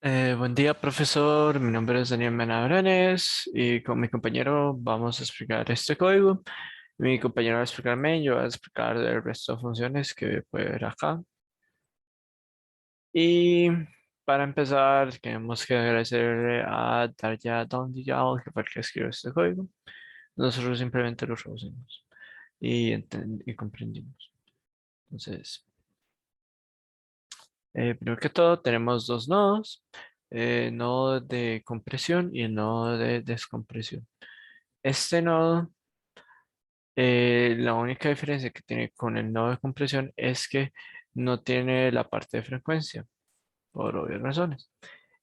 Buen día, profesor. Mi nombre es Daniel Menabranes y con mi compañero vamos a explicar este código. Mi compañero va a explicarme y yo voy a explicar el resto de funciones que puede ver acá. Y para empezar, tenemos que agradecerle a Darya Dondial, que fue el que escribió este código. Nosotros simplemente lo traducimos y comprendimos. Entonces, primero que todo, tenemos dos nodos, nodo de compresión y el nodo de descompresión. Este nodo, la única diferencia que tiene con el nodo de compresión es que no tiene la parte de frecuencia, por obvias razones.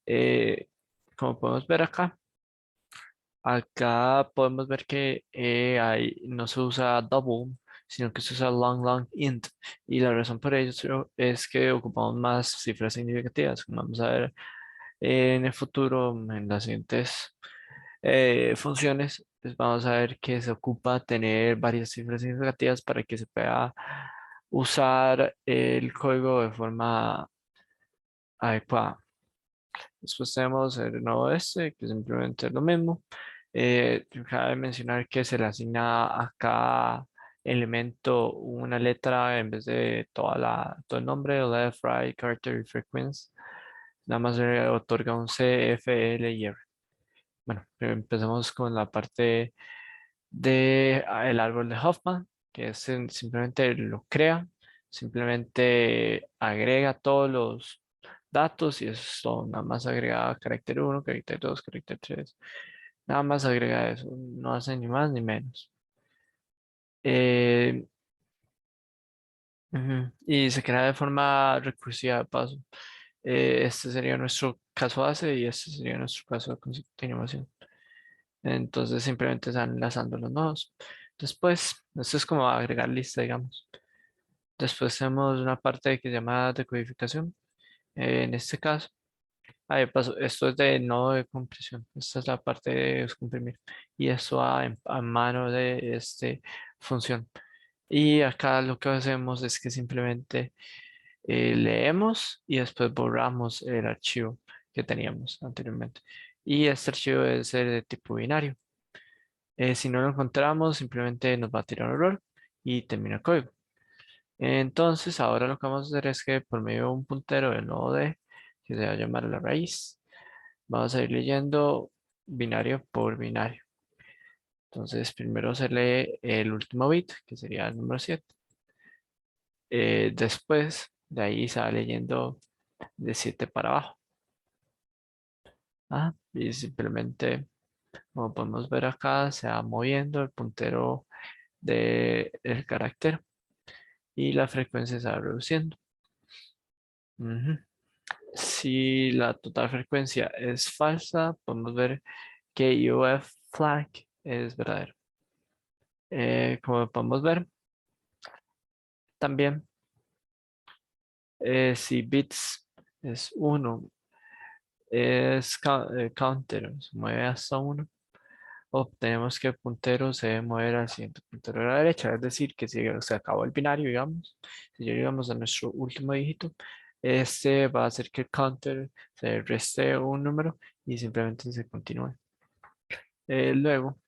Eh, Como podemos ver acá podemos ver que no se usa double, sino que se usa long, long int. Y la razón por ello es que ocupamos más cifras significativas. Como vamos a ver en el futuro, en las siguientes funciones, pues vamos a ver que se ocupa tener varias cifras significativas para que se pueda usar el código de forma adecuada. Después tenemos el nodo este, que simplemente es lo mismo. Cabe mencionar que se le asigna a cada elemento una letra en vez de todo el nombre, left, right, character y frequency. Nada más le otorga un C, F, L y R. Bueno, empezamos con la parte de el árbol de Hoffman, que es simplemente lo crea, simplemente agrega todos los datos y eso es todo, nada más agrega carácter uno, carácter 2, carácter 3, nada más agrega eso, no hace ni más ni menos. Eh, y se crea de forma recursiva de paso. Este sería nuestro caso base y este sería nuestro caso de continuación. Entonces simplemente están enlazando los nodos. Después, esto es como agregar lista, digamos. Después tenemos una parte que se llama decodificación. En este caso, de paso, esto es de nodo de compresión. Esta es la parte de descomprimir. Y esto va a mano de este función. Y acá lo que hacemos es que simplemente leemos y después borramos el archivo que teníamos anteriormente. Y este archivo debe ser de tipo binario. Si no lo encontramos, simplemente nos va a tirar un error y termina el código. Entonces, ahora lo que vamos a hacer es que por medio de un puntero del nodo D, que se va a llamar la raíz, vamos a ir leyendo binario por binario. Entonces, primero se lee el último bit, que sería el número 7. Después, de ahí se va leyendo de 7 para abajo. Y simplemente, como podemos ver acá, se va moviendo el puntero del carácter y la frecuencia se va reduciendo. Ujú. Si la total frecuencia es falsa, podemos ver que UF flag es verdadero. Como podemos ver, también si bits es uno, es counter, se mueve hasta uno, obtenemos que el puntero se debe mover al siguiente puntero a la derecha, es decir, que si se acabó el binario, digamos, si ya llegamos a nuestro último dígito, este va a hacer que el counter se reste un número y simplemente se continúe. Luego,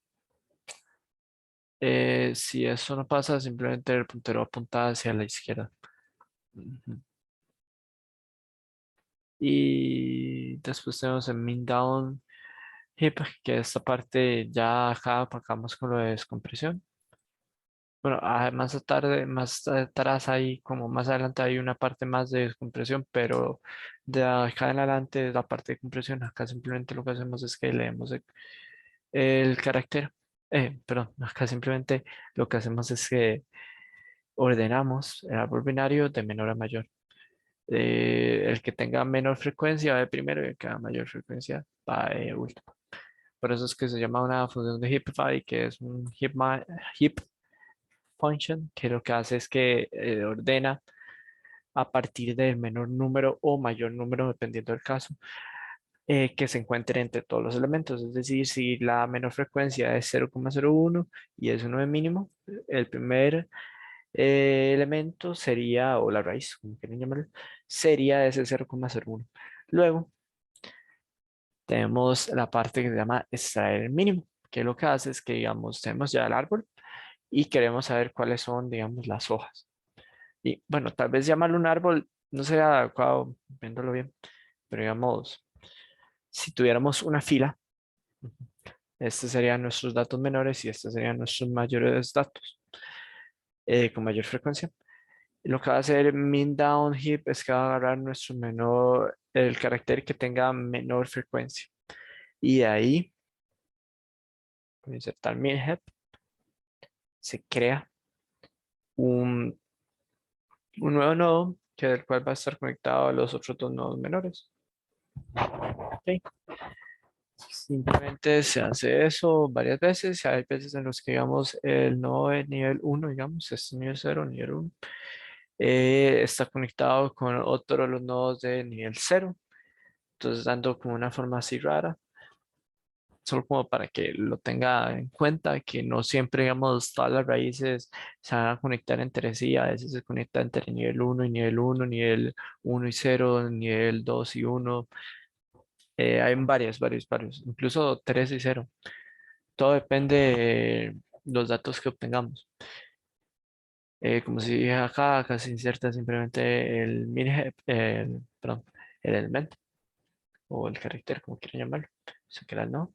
si eso no pasa, simplemente el puntero apunta hacia la izquierda. Ujú. Y después tenemos el min down heap, que esta parte ya acá apagamos con lo de descompresión. Bueno, más tarde, más atrás hay, como más adelante hay una parte más de descompresión, pero de acá en adelante es la parte de compresión. Acá simplemente lo que hacemos es que leemos el carácter. Perdón, acá simplemente lo que hacemos es que ordenamos el árbol binario de menor a mayor. El que tenga menor frecuencia va de primero y el que tenga mayor frecuencia va de último. Por eso es que se llama una función de heapify, que es un heap function, que lo que hace es que ordena a partir del menor número o mayor número, dependiendo del caso, que se encuentre entre todos los elementos. Es decir, si la menor frecuencia es 0,01 y es uno de mínimo, el primer elemento sería, o la raíz, como quieren llamarlo, sería ese 0,01. Luego tenemos la parte que se llama extraer el mínimo, que lo que hace es que, digamos, tenemos ya el árbol y queremos saber cuáles son, digamos, las hojas. Y bueno, tal vez llamarlo un árbol no sería adecuado, viéndolo bien, pero digamos, si tuviéramos una fila, estos serían nuestros datos menores y estos serían nuestros mayores datos con mayor frecuencia. Lo que va a hacer min down heap es que va a agarrar nuestro menor, el carácter que tenga menor frecuencia. Y de ahí, con insertar min heap, se crea un, un nuevo nodo que del cual va a estar conectado a los otros dos nodos menores. ¿Ok? Simplemente se hace eso varias veces. Hay veces en los que, digamos, el nodo de nivel uno, digamos, es nivel cero, nivel uno, está conectado con otro de los nodos de nivel cero. Entonces, dando como una forma así rara, solo como para que lo tenga en cuenta, que no siempre, digamos, todas las raíces se van a conectar entre sí. A veces se conecta entre nivel uno y nivel uno, nivel uno y cero, nivel 2 y uno. Hay varios, incluso 3 y cero. Todo depende de los datos que obtengamos. Como si dije acá, acá se inserta simplemente el perdón, el elemento o el carácter, como quieran llamarlo. Se crea el nodo.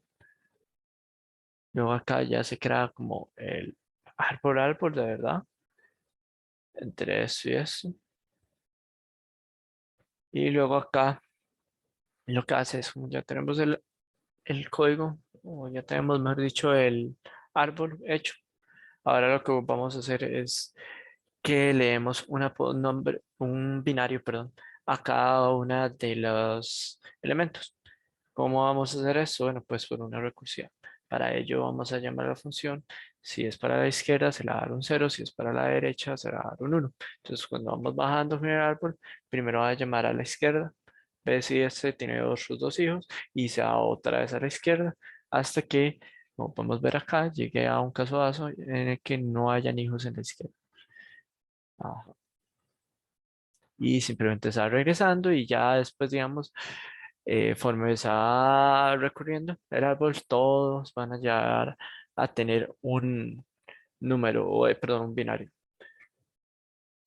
Luego acá ya se crea como el árbol de verdad, entre eso y eso. Y luego acá lo que hace es, como ya tenemos el código, o ya tenemos, mejor dicho, el árbol hecho. Ahora lo que vamos a hacer es que leemos un binario, perdón, a cada una de los elementos. ¿Cómo vamos a hacer eso? Bueno, pues por una recursiva. Para ello vamos a llamar a la función. Si es para la izquierda, se le va a dar un cero. Si es para la derecha, se le va a dar un uno. Entonces, cuando vamos bajando en el árbol, primero va a llamar a la izquierda, ve si este tiene sus dos hijos y se va otra vez a la izquierda hasta que, como podemos ver acá, llegue a un caso en el que no hayan hijos en la izquierda. Ajá. Y simplemente está regresando y ya después, digamos, conforme está recorriendo el árbol, todos van a llegar a tener un número, o perdón, un binario,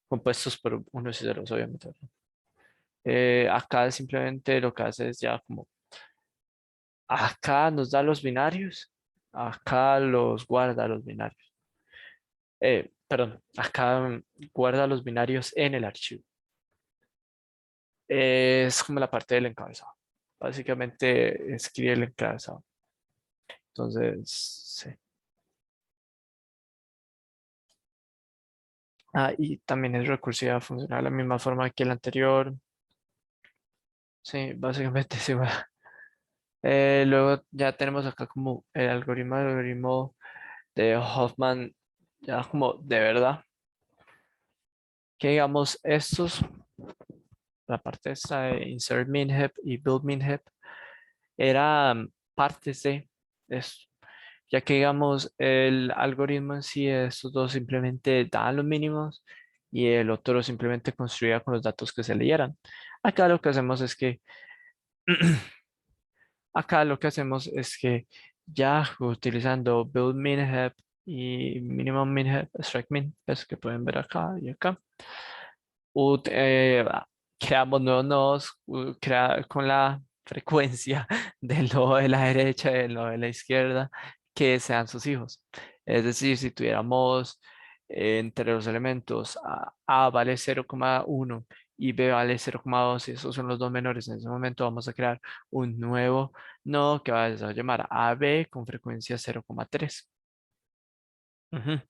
compuestos por unos y ceros, obviamente, ¿verdad? Acá simplemente lo que hace es ya como, acá nos da los binarios, acá los guarda los binarios. Perdón, acá guarda los binarios en el archivo. Es como la parte del encabezado. Básicamente escribe el encabezado. Entonces, sí. Ah, y también es recursiva, funciona de la misma forma que el anterior. Sí, básicamente es igual. Luego ya tenemos acá como el algoritmo de Hoffman, ya como de verdad. Que digamos, la parte esta de insert minhep y build minhep, eran partes de esto. Ya que digamos, el algoritmo en sí, estos dos simplemente daban los mínimos y el otro simplemente construía con los datos que se leyeran. Acá lo que hacemos es que Acá lo que hacemos es que ya utilizando build minhep y minimum minhep, strike min, es que pueden ver acá y acá, creamos nuevos nodos con la frecuencia del nodo de la derecha y del nodo de la izquierda que sean sus hijos. Es decir, si tuviéramos entre los elementos A vale 0,1 y B vale 0,2, y esos son los dos menores, en ese momento vamos a crear un nuevo nodo que va a llamar AB con frecuencia 0,3. Ujú.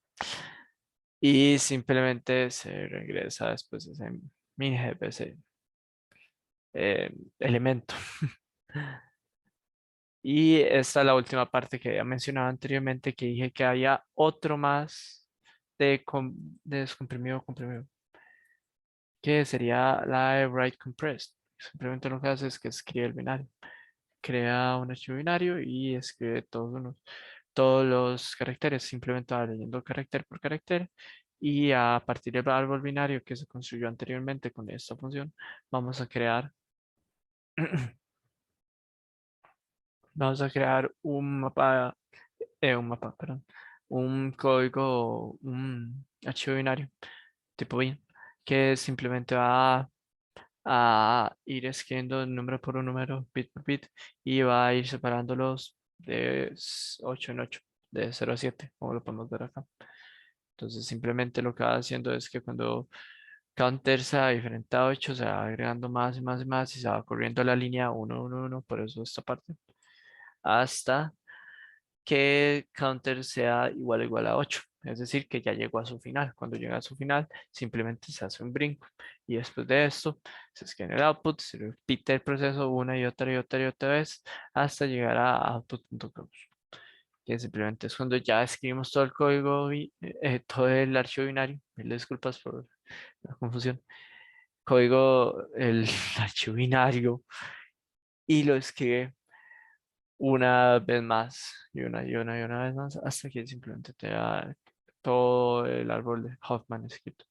Y simplemente se regresa después de ese min-hep, ese elemento. Y esta es la última parte que había mencionado anteriormente, que dije que había otro más de descomprimido comprimido, que sería la de write compressed. Simplemente lo que hace es que escribe el binario, crea un archivo binario y escribe todos los caracteres. Simplemente va leyendo carácter por carácter Y a partir del árbol binario que se construyó anteriormente con esta función, vamos a crear, vamos a crear un mapa, perdón, un código, un archivo binario tipo bin, que simplemente va a ir escribiendo número por un número, bit por bit, y va a ir separándolos de 8 en 8, de 0 a 7, como lo podemos ver acá. Entonces simplemente lo que va haciendo es que cuando counter sea diferente a 8, se va agregando más y más y más y se va corriendo la línea 1, 1, 1, por eso esta parte, hasta que counter sea igual a 8. Es decir, que ya llegó a su final. Cuando llega a su final, simplemente se hace un brinco. Y después de esto, se escanea el output, se repite el proceso una y otra y otra y otra vez hasta llegar a output.close. Que simplemente es cuando ya escribimos todo el código, todo el archivo binario. Mil disculpas por la confusión. Código, el archivo binario, y lo escribe una vez más y una vez más hasta que simplemente te da todo el árbol de Hoffman escrito.